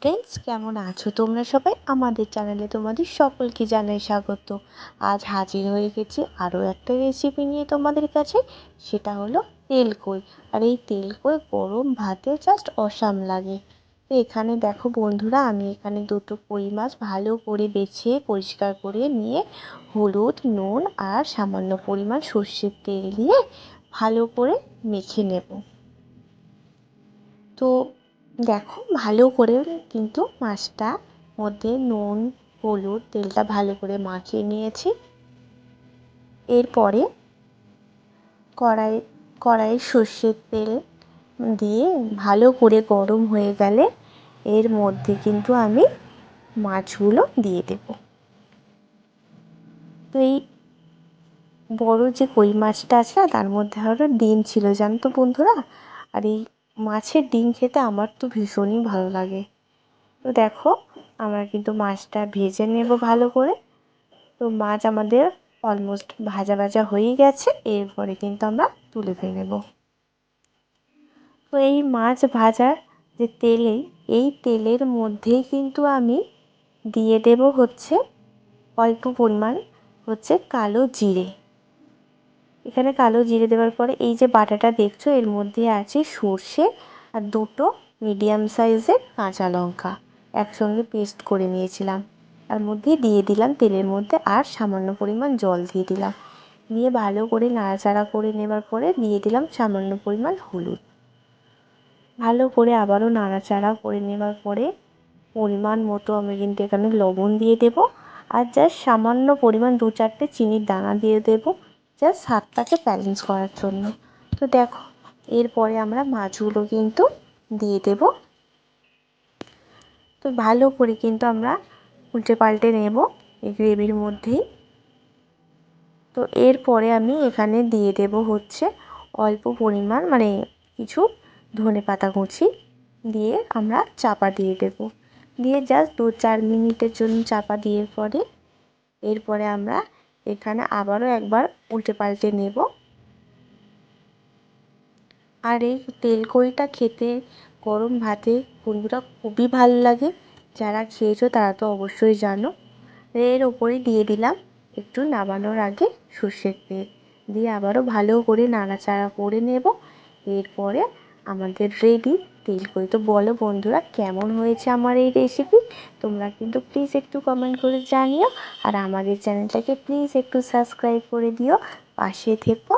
Friends, কেমন আছো তোমরা সবাই? আমাদের চ্যানেলে তোমাদের সকলকে জানাই স্বাগত। আজ হাজির হয়ে গেছি আরও একটা রেসিপি নিয়ে তোমাদের কাছে। সেটা হলো তেলকই। আর এই তেলকই গরম ভাতে জাস্ট অসাম লাগে। তো এখানে দেখো বন্ধুরা, আমি এখানে দুটো কই মাছ ভালো করে বেছে পরিষ্কার করে নিয়ে হলুদ, নুন আর সামান্য পরিমাণ সর্ষের তেল দিয়ে ভালো করে মেখে নেব। তো দেখো, ভালো করে কিন্তু মাছটা মধ্যে নুন, হলুদ, তেলটা ভালো করে মাখিয়ে নিয়েছি। এরপরে কড়াইয়ে সর্ষের তেল দিয়ে ভালো করে গরম হয়ে গেলে এর মধ্যে কিন্তু আমি মাছগুলো দিয়ে দেব। তো এই বড় যে কই মাছটা আছে না, তার মধ্যে আরও ডিম ছিল, জানো তো বন্ধুরা। আর এই মাছের ডিম খেতে আমার তো ভীষণই ভালো লাগে। তো দেখো, আমরা কিন্তু মাছটা ভেজে নেব ভালো করে। তো মাছ আমাদের অলমোস্ট ভাজা ভাজা হয়েই গেছে। এরপরে কিন্তু আমরা তুলে নেব। তো এই মাছ ভাজার যে এই তেলের মধ্যেই কিন্তু আমি দিয়ে দেব অল্প পরিমাণ কালো জিরে। এখানে কালো জিরে দেওয়ার পরে এই যে বাটাটা দেখছো, এর মধ্যে আছে সর্ষে আর দুটো মিডিয়াম সাইজের কাঁচা লঙ্কা একসঙ্গে পেস্ট করে নিয়েছিলাম। তার মধ্যে দিয়ে দিলাম তেলের মধ্যে, আর সামান্য পরিমাণ জল দিয়ে দিলাম। দিয়ে ভালো করে নাড়াচাড়া করে নেবার পরে দিয়ে দিলাম সামান্য পরিমাণ হলুদ। ভালো করে আবারও নাড়াচাড়া করে নেবার পরে পরিমাণ মতো আমি কিন্তু এখানে লবণ দিয়ে দেব। আর জাস্ট সামান্য পরিমাণ 2-4টে চিনির দানা দিয়ে দেব, জাস্ট স্বাদটাকে ব্যালেন্স করার জন্য। তো দেখো, এরপরে আমরা মাছগুলো কিন্তু দিয়ে দেব। তো ভালো করে কিন্তু আমরা উল্টে পাল্টে নেব এই গ্রেভির মধ্যেই। তো এরপরে আমি এখানে দিয়ে দেব অল্প পরিমাণ কিছু ধনেপাতা কুচি দিয়ে আমরা চাপা দিয়ে দেব। দিয়ে জাস্ট 2-4 মিনিটের জন্য চাপা দিয়ে এরপরে আমরা এখানে আবারও একবার উল্টে পাল্টে নেব। আর এই তেলকইটা খেতে গরম ভাতে বন্ধুরা খুবই ভালো লাগে। যারা খেয়েছো তারা তো অবশ্যই জানো। এর ওপরে দিয়ে দিলাম একটু নামানোর আগে সর্ষের তেল দিয়ে আবারও ভালো করে নাড়াচাড়া করে নেব। এরপরে আমাদের রেডি তেলকই। তো বলো বন্ধুরা, কেমন হয়েছে আমার এই রেসিপি? তোমরা কিন্তু প্লিজ একটু কমেন্ট করে জানিও। আর আমাদের চ্যানেলটাকে প্লিজ একটু সাবস্ক্রাইব করে দিও, পাশে থেকো।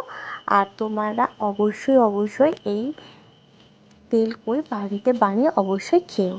আর তোমরা অবশ্যই এই তেলকই বাড়িতে বানিয়ে অবশ্যই খেও।